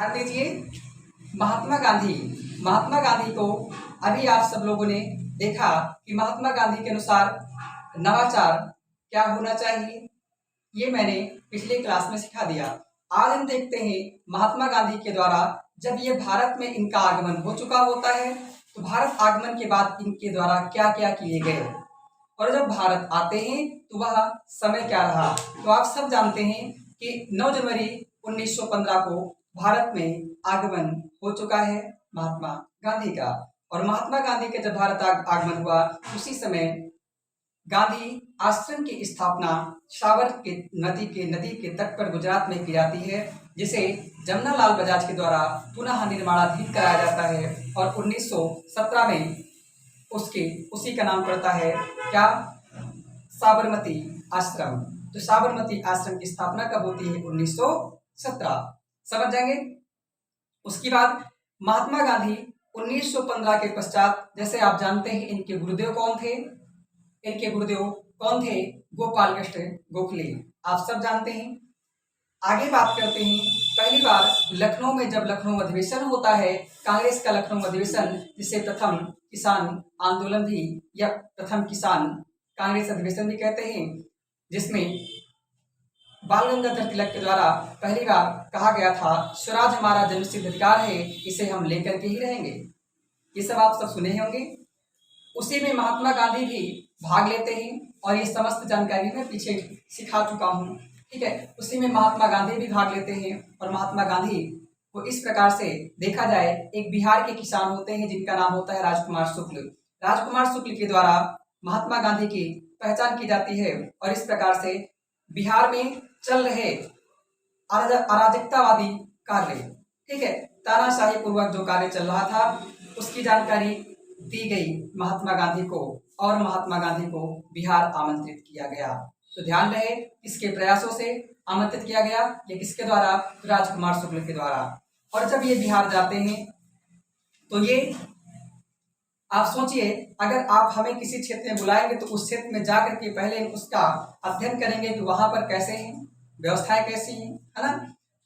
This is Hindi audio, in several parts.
ध्यान दीजिए, महात्मा गांधी को अभी आप सब लोगों ने देखा कि महात्मा गांधी के अनुसार नवाचार क्या होना चाहिए, ये मैंने पिछले क्लास में सिखा दिया। आज हम देखते हैं महात्मा गांधी के द्वारा जब ये भारत में इनका आगमन हो चुका होता है तो भारत आगमन के बाद इनके द्वारा क्या क्या किए गए और जब भारत आते हैं तो वह समय क्या रहा। तो आप सब जानते हैं कि 9 जनवरी 1915 को भारत में आगमन हो चुका है महात्मा गांधी का। और महात्मा गांधी के जब भारत आगमन हुआ उसी समय गांधी आश्रम की स्थापना साबरमती नदी के तट पर गुजरात में की जाती है, जिसे जमनालाल बजाज के द्वारा पुनः निर्माणाधीन कराया जाता है। और 1917 में उसी का नाम पड़ता है क्या, साबरमती आश्रम। तो साबरमती आश्रम की स्थापना कब होती है? 1917। समझ जाएंगे। उसके बाद महात्मा गांधी 1915 के पश्चात, जैसे आप जानते हैं इनके गुरुदेव कौन थे? गोपाल कृष्ण गोखले, आप सब जानते हैं। आगे बात करते हैं, पहली बार लखनऊ में जब लखनऊ अधिवेशन होता है, कांग्रेस का लखनऊ अधिवेशन, जिसे प्रथम किसान आंदोलन भी या प्रथम किसान कांग्रेस अधिवेशन भी कहते हैं, जिसमें बाल गंगाधर तिलक के द्वारा पहली बार कहा गया था स्वराज हमारा जन्मसिद्ध अधिकार है, इसे हम लेकर के ही रहेंगे। ये सब आप सब सुने होंगे। उसी में महात्मा गांधी भी भाग लेते हैं और ये समस्त जानकारी मैं पीछे सिखा चुका हूँ, ठीक है। उसी में महात्मा गांधी भी भाग लेते हैं और महात्मा गांधी को इस प्रकार से देखा जाए, एक बिहार के किसान होते हैं जिनका नाम होता है राजकुमार शुक्ल। राजकुमार शुक्ल के द्वारा महात्मा गांधी की पहचान की जाती है और इस प्रकार से बिहार में चल रहे अराजकतावादी कार्य, ठीक है, तानाशाही पूर्वक जो कार्य चल रहा था उसकी जानकारी दी गई महात्मा गांधी को और महात्मा गांधी को बिहार आमंत्रित किया गया। तो ध्यान रहे, इसके प्रयासों से आमंत्रित किया गया, ये किसके द्वारा? राजकुमार शुक्ल के द्वारा। और जब ये बिहार जाते हैं तो ये आप सोचिए, अगर आप हमें किसी क्षेत्र में बुलाएंगे तो उस क्षेत्र में जाकर के पहले उसका अध्ययन करेंगे कि वहां पर कैसे हैं, व्यवस्थाएं कैसी हैं, है ना।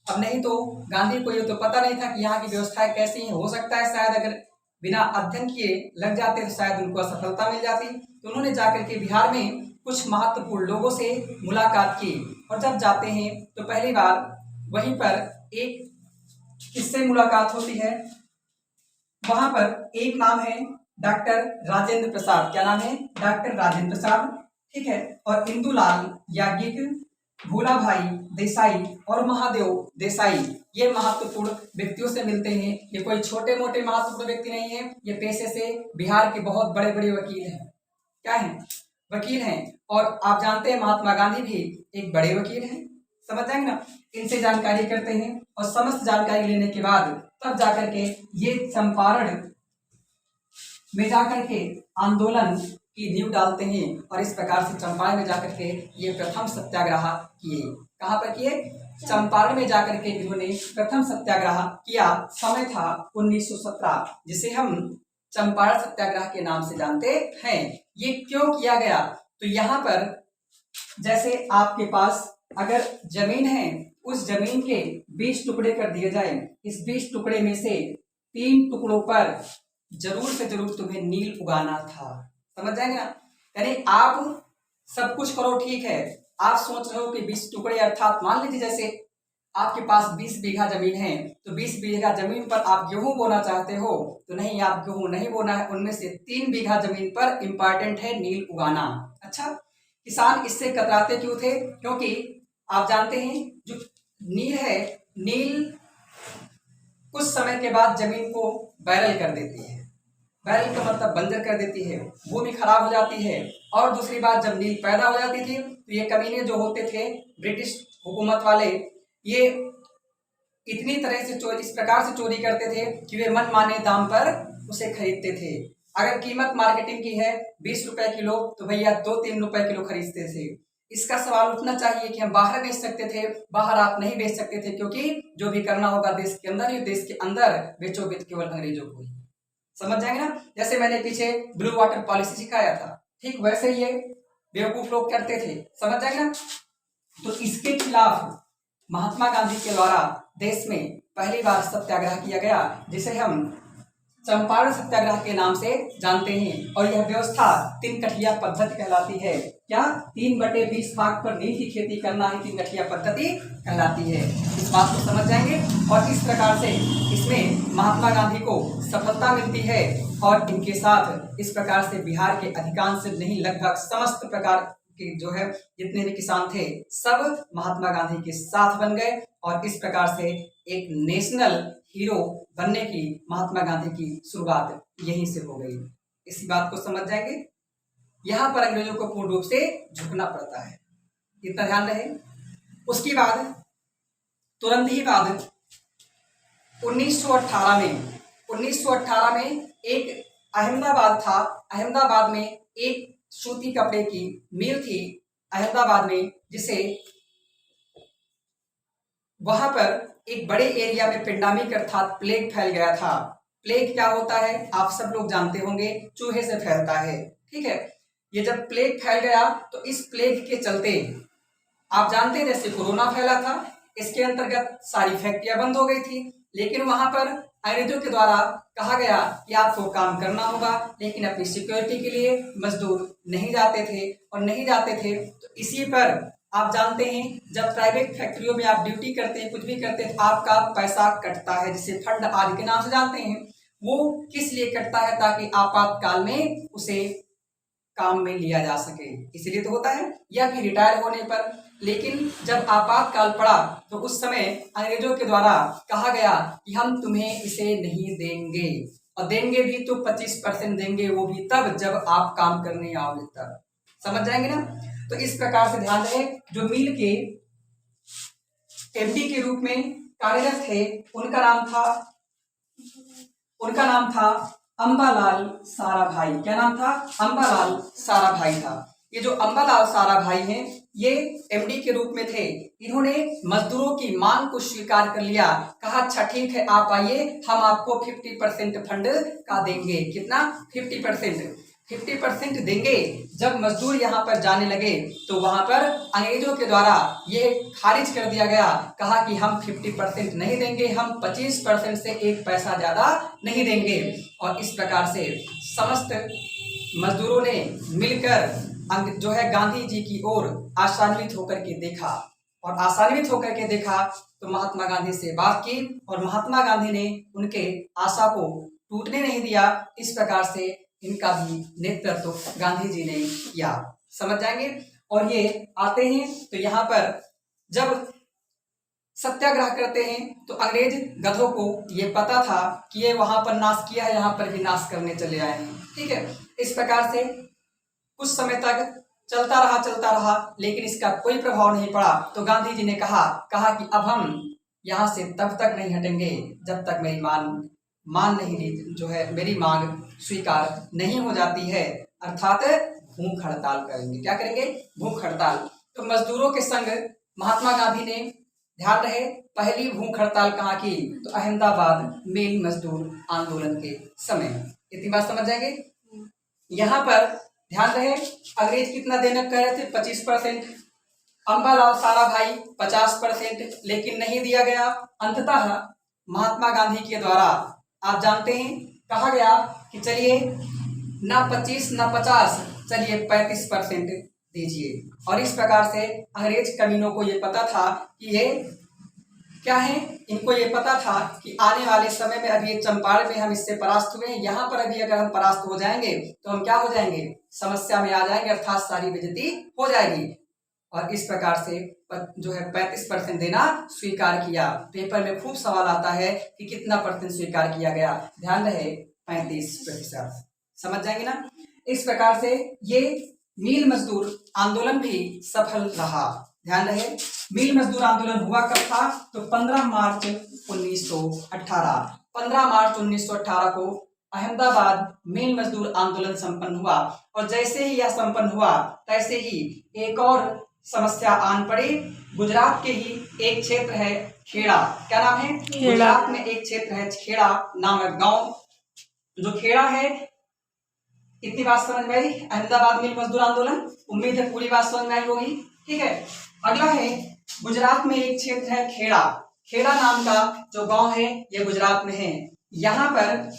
अब नहीं तो गांधी को ये तो पता नहीं था कि यहाँ की व्यवस्थाएं कैसी हैं। हो सकता है शायद अगर बिना अध्ययन किए लग जाते तो शायद उनको असफलता मिल जाती। तो उन्होंने जाकर के बिहार में कुछ महत्वपूर्ण लोगों से मुलाकात की और जब जाते हैं तो पहली बार वहीं पर एक किससे मुलाकात होती है? वहां पर एक नाम है डॉक्टर राजेंद्र प्रसाद। क्या नाम है? डॉक्टर राजेंद्र प्रसाद, ठीक है। और इंदुलाल याज्ञिक, भोला भाई देसाई और महादेव देसाई, ये महत्वपूर्ण व्यक्तियों से मिलते हैं। ये कोई छोटे मोटे महत्वपूर्ण व्यक्ति नहीं है, ये पेशे से बिहार के बहुत बड़े बड़े वकील हैं। क्या हैं? वकील हैं। और आप जानते हैं महात्मा गांधी भी एक बड़े वकील हैं। समझ जाएंगे ना। इनसे जानकारी करते हैं और समस्त जानकारी लेने के बाद तब जाकर के ये चंपारण में जाकर के आंदोलन की नींव डालते हैं और इस प्रकार से चंपारण में जाकर के ये प्रथम सत्याग्रह किए। कहाँ पर किए? चंपारण में जाकर के इन्होंने प्रथम सत्याग्रह किया। समय था 1917, जिसे हम चंपारण सत्याग्रह के नाम से जानते हैं। ये क्यों किया गया? तो यहाँ पर जैसे आपके पास अगर जमीन है, उस जमीन के 20 टुकड़े कर दिए जाए, इस 20 टुकड़े में से 3 टुकड़ों पर जरूर से जरूर तुम्हें नील उगाना था। समझ जाएंगे ना। यानी आप सब कुछ करो, ठीक है, आप सोच रहे हो कि 20 टुकड़े, अर्थात मान लीजिए जैसे आपके पास 20 बीघा जमीन है, तो 20 बीघा जमीन पर आप गेहूं बोना चाहते हो, तो नहीं, आप गेहूं नहीं बोना है। उनमें से 3 बीघा जमीन पर इंपॉर्टेंट है नील उगाना। अच्छा, किसान इससे कतराते क्यों थे? क्योंकि आप जानते हैं जो नील है, नील कुछ समय के बाद जमीन को बैरल कर देती है। बैरल का मतलब बंजर कर देती है, भूमि खराब हो जाती है। और दूसरी बात, जब नील पैदा हो जाती थी तो ये कमीने जो होते थे ब्रिटिश हुकूमत वाले, ये इतनी तरह से इस प्रकार से चोरी करते थे कि वे मनमाने दाम पर उसे खरीदते थे। अगर कीमत मार्केटिंग की है 20 रुपए किलो, तो भैया 2-3 रुपए किलो खरीदते थे। इसका सवाल उठना चाहिए कि हम बाहर बेच सकते थे, बाहर आप नहीं बेच सकते थे, क्योंकि जो भी करना होगा देश के अंदर ही, देश के अंदर बेचो बित केवल अंग्रेजों को ही। समझ जाएंगे ना। जैसे मैंने पीछे ब्लू वाटर पॉलिसी सिखाया था, ठीक वैसे ये बेवकूफ लोग करते थे। समझ जाएंगे ना। तो इसके खिलाफ महात्मा गांधी के द्वारा देश में पहली बार सत्याग्रह किया गया, जिसे हम चंपारण सत्याग्रह के नाम से जानते हैं। और यह व्यवस्था 3 कठिया पद्धति कहलाती है। क्या 3/20 भाग पर नील की खेती करना ही 3 कठिया पद्धति कहलाती है। इस बात को समझ जाएंगे और इस प्रकार से इसमें महात्मा गांधी को सफलता मिलती है और इनके साथ इस प्रकार से बिहार के अधिकांश नहीं लगभग समस्त प्रकार के जो है जितने भी किसान थे सब महात्मा गांधी के साथ बन गए और इस प्रकार से एक नेशनल हीरो बनने की महात्मा गांधी की शुरुआत यहीं से हो गई। इसी बात को समझ जाएंगे। यहाँ पर अंग्रेजों को पूर्ण रूप से झुकना पड़ता है, इतना ध्यान रहे। उसके बाद तुरंत ही बाद 1918 में एक अहमदाबाद था। अहमदाबाद में एक सूती कपड़े की मिल थी अहमदाबाद में, जिसे वहां पर एक बड़े एरिया में पेंडेमिक अर्थात प्लेग फैल गया था। प्लेग क्या होता है आप सब लोग जानते होंगे, चूहे से फैलता है। ठीक है, ये जब प्लेग फैल गया तो इस प्लेग के चलते आप जानते हैं जैसे कोरोना फैला था, इसके अंतर्गत सारी फैक्ट्रियां बंद हो गई थी। लेकिन वहां पर अंग्रेजों के द्वारा कहा गया कि आपको काम करना होगा, लेकिन अपनी सिक्योरिटी के लिए मजदूर नहीं जाते थे। तो इसी पर आप जानते हैं जब प्राइवेट फैक्ट्रियों में आप ड्यूटी करते हैं, कुछ भी करते हैं, तो आपका पैसा कटता है, जिसे फंड आदि के नाम से जानते हैं। वो किस लिए कटता है? ताकि आपातकाल में उसे काम में लिया जा सके, इसलिए तो होता है, या फिर रिटायर होने पर। लेकिन जब आपातकाल पड़ा तो उस समय अंग्रेजों के द्वारा कहा गया कि हम तुम्हें इसे नहीं देंगे, और देंगे भी तो 25% देंगे, वो भी तब जब आप काम करने आओगे तब। समझ जाएंगे ना। तो इस प्रकार से ध्यान रहे, जो मिल के एमडी के रूप में कार्यरत थे उनका नाम था अंबालाल साराभाई। क्या नाम था? अंबालाल साराभाई था। ये जो अंबालाल साराभाई हैं ये एमडी के रूप में थे। इन्होंने मजदूरों की मांग को स्वीकार कर लिया, कहा अच्छा ठीक है आप आइए, हम आपको 50% फंड का देंगे। कितना? 50% देंगे। जब मजदूर यहाँ पर जाने लगे तो वहां पर अंग्रेजों के द्वारा ये खारिज कर दिया गया, कहा कि हम 50% नहीं देंगे, हम 25% से 1 पैसा ज्यादा नहीं देंगे। और इस प्रकार से समस्त मजदूरों ने मिलकर जो है गांधी जी की ओर आशान्वित होकर के देखा, और आशान्वित होकर के देखा तो महात्मा गांधी से बात की, और महात्मा गांधी ने उनके आशा को टूटने नहीं दिया। इस प्रकार से इनका भी नेतृत्व गांधी जी ने किया। समझ जाएंगे। और ये आते हैं तो यहाँ पर जब सत्याग्रह करते हैं तो अंग्रेज गधों को ये पता था कि ये वहां पर नाश किया है, यहाँ पर भी नाश करने चले आए हैं। ठीक है, इस प्रकार से कुछ समय तक चलता रहा, लेकिन इसका कोई प्रभाव नहीं पड़ा। तो गांधी जी ने कहा कि अब हम यहाँ से तब तक नहीं हटेंगे जब तक मेरी मेरी मांग स्वीकार नहीं हो जाती है, अर्थात भूख हड़ताल करेंगे। क्या करेंगे? भूख हड़ताल। तो मजदूरों के संग महात्मा गांधी ने, ध्यान रहे, पहली भूख हड़ताल कहाँ की? तो अहमदाबाद मिल मजदूर आंदोलन के समय। इतनी बात समझ जाएंगे। यहाँ पर ध्यान रहे, अंग्रेज कितना देना कह रहे थे? 25%। अंबालाल साराभाई 50%, लेकिन नहीं दिया गया। अंततः महात्मा गांधी के द्वारा आप जानते हैं कहा गया कि चलिए ना 25 ना 50, चलिए 35% दीजिए। और इस प्रकार से अंग्रेज कमीनों को ये पता था कि ये क्या है, इनको ये पता था कि आने वाले समय में अभी चंपारण में हम इससे परास्त हुए हैं, यहाँ पर अभी अगर हम परास्त हो जाएंगे तो हम क्या हो जाएंगे? समस्या में आ जाएंगे, अर्थात सारी बेइज्जती हो जाएगी। और इस प्रकार से जो है 35% देना स्वीकार किया। पेपर में खूब सवाल आता है कि कितना % स्वीकार किया गया। ध्यान रहे 35%। समझ जाएंगे ना। इस प्रकार से ये मिल मजदूर आंदोलन भी सफल रहा। ध्यान रहे, मिल मजदूर आंदोलन हुआ कब था? तो 15 मार्च 1918। 15 मार्च 1918 को अहमदाबाद मिल मजदूर आंदोलन संपन्न हुआ। और जैसे ही यह संपन्न हुआ तैसे ही एक और समस्या आन पड़ी। गुजरात के ही एक क्षेत्र है खेड़ा। क्या नाम है? गुजरात में एक क्षेत्र है खेड़ा नाम है गांव। जो खेड़ा है, इतनी बात समझ में आई? अहमदाबाद मिल मजदूर आंदोलन, उम्मीद है पूरी बात समझ में आई होगी। ठीक है, अगला है गुजरात में एक क्षेत्र है खेड़ा। खेड़ा नाम का जो गांव है ये गुजरात में है। यहाँ पर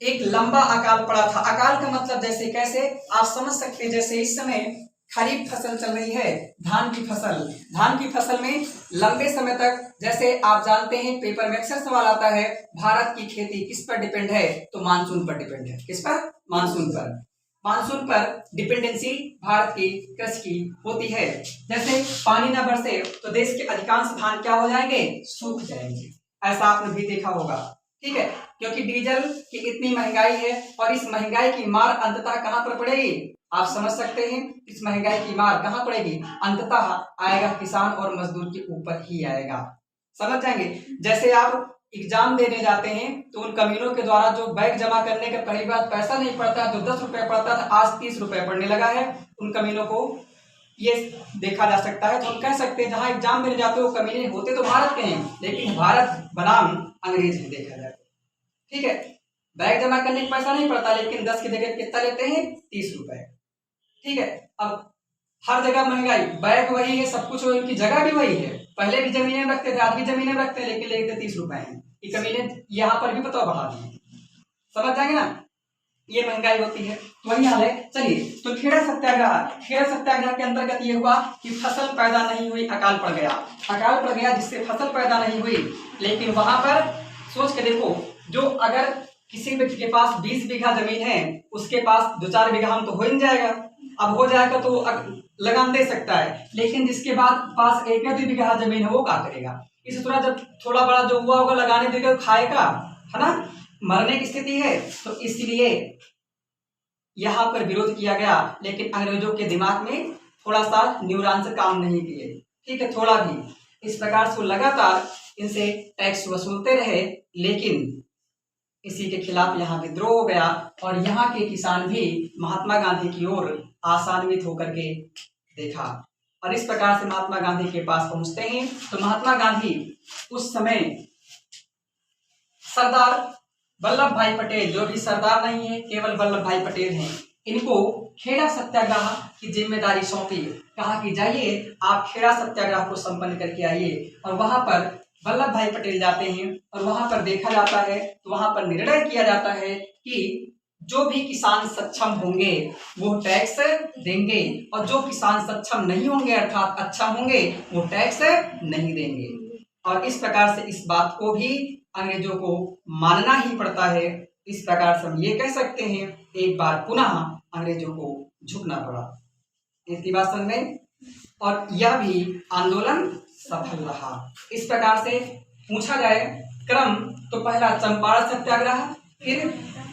एक लंबा अकाल पड़ा था। अकाल का मतलब जैसे कैसे आप समझ सकते हैं, जैसे इस समय खरीफ फसल चल रही है, धान की फसल। धान की फसल में लंबे समय तक, जैसे आप जानते हैं पेपर में अक्सर सवाल आता है, भारत की खेती किस पर डिपेंड है, तो मानसून पर डिपेंड है। किस पर? मानसून पर। मानसून पर डिपेंडेंसी भारत की कृषि की होती है। जैसे पानी न बरसे तो देश के अधिकांश धान क्या हो जाएंगे? सूख जाएंगे। ऐसा आपने भी देखा होगा, ठीक है, क्योंकि डीजल की इतनी महंगाई है और इस महंगाई की मार अंततः कहां पर पड़ेगी? आप समझ सकते हैं इस महंगाई की मार कहां पड़ेगी? अंततः आएगा किसान और मजदूर के ऊपर ही आएगा। समझ जाएंगे। जैसे आप एग्जाम देने जाते हैं तो उन कमीनों के द्वारा जो बैग जमा करने के पहली बार पैसा नहीं पड़ता, जो 10 रुपए पड़ता था आज 30 रुपए पड़ने लगा है। उन कमीनों को ये देखा जा सकता है। तो हम कह सकते हैं जहां एग्जाम देने जाते हो कमीने होते तो भारत के हैं, लेकिन भारत बनाम अंग्रेज ही देखा जाए, ठीक है। बैग जमा करने का पैसा नहीं पड़ता, लेकिन 10 की जगह कितना लेते हैं? 30 रुपए, ठीक है। अब हर जगह महंगाई, बैग वही है, सब कुछ उनकी जगह भी वही है। पहले भी जमीनें रखते थे, आज भी जमीनें रखते हैं, लेकिन लेते 30 रुपए हैं। ये कमीने यहाँ पर भी बताओ बढ़ा दिए। समझ जाएंगे ना, ये महंगाई होती है। वही हाल है। चलिए, तो खेड़ा सत्याग्रह, खेड़ा सत्याग्रह के अंतर्गत ये हुआ कि फसल पैदा नहीं हुई, अकाल पड़ गया। अकाल पड़ गया जिससे फसल पैदा नहीं हुई। लेकिन वहां पर सोच के देखो, जो अगर किसी व्यक्ति के पास 20 बीघा जमीन है, उसके पास 2-4 बीघा हम तो हो ही जाएगा। अब हो जाएगा तो लगान दे सकता है, लेकिन जिसके बाद पास 1 या 2 बीघा जमीन है वो क्या करेगा? इस तरह जब थोड़ा बड़ा जो हुआ होगा लगाने देगा, खाएगा, है ना, मरने की स्थिति है। तो इसलिए यहाँ पर विरोध किया गया, लेकिन अंग्रेजों के दिमाग में थोड़ा सा न्यूरॉन्स काम नहीं किए, ठीक है, थोड़ा भी। इस प्रकार से लगातार इनसे टैक्स वसूलते रहे, लेकिन इसी के खिलाफ यहाँ विद्रोह हो गया और यहाँ के किसान भी महात्मा गांधी की ओर आसान्वित होकर के देखा। और इस प्रकार से महात्मा गांधी के पास पहुंचते हैं। तो महात्मा गांधी उस समय सरदार वल्लभ भाई पटेल, जो भी सरदार नहीं है, केवल वल्लभ भाई पटेल हैं, इनको खेड़ा सत्याग्रह की जिम्मेदारी सौंपी। कहा कि जाइए आप खेड़ा सत्याग्रह को संपन्न करके आइए। और वहां पर वल्लभ भाई पटेल जाते हैं और वहां पर देखा जाता है, तो वहां पर निर्णय किया जाता है कि जो भी किसान सक्षम होंगे वो टैक्स देंगे, और जो किसान सक्षम नहीं होंगे अर्थात अच्छा होंगे वो टैक्स नहीं देंगे। और इस प्रकार से इस बात को भी अंग्रेजों को मानना ही पड़ता है। इस प्रकार से हम ये कह सकते हैं एक बार पुनः अंग्रेजों को झुकना पड़ा। इसकी बात समझ में। और यह भी आंदोलन सफल रहा। इस प्रकार से पूछा जाए क्रम, तो पहला चंपारण सत्याग्रह, फिर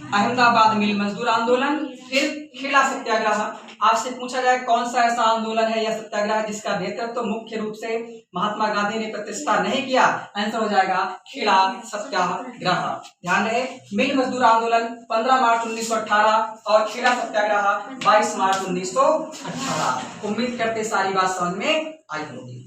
अहमदाबाद मिल मजदूर आंदोलन, फिर खेड़ा सत्याग्रह। आपसे पूछा जाए कौन सा ऐसा आंदोलन है या सत्याग्रह जिसका नेतृत्व तो मुख्य रूप से महात्मा गांधी ने प्रतिष्ठा नहीं किया, आंसर हो जाएगा खेड़ा सत्याग्रह। ध्यान रहे, मिल मजदूर आंदोलन 15 मार्च 1918 और खेड़ा सत्याग्रह 22 मार्च 1918। उम्मीद करते सारी बात समझ में आई होगी।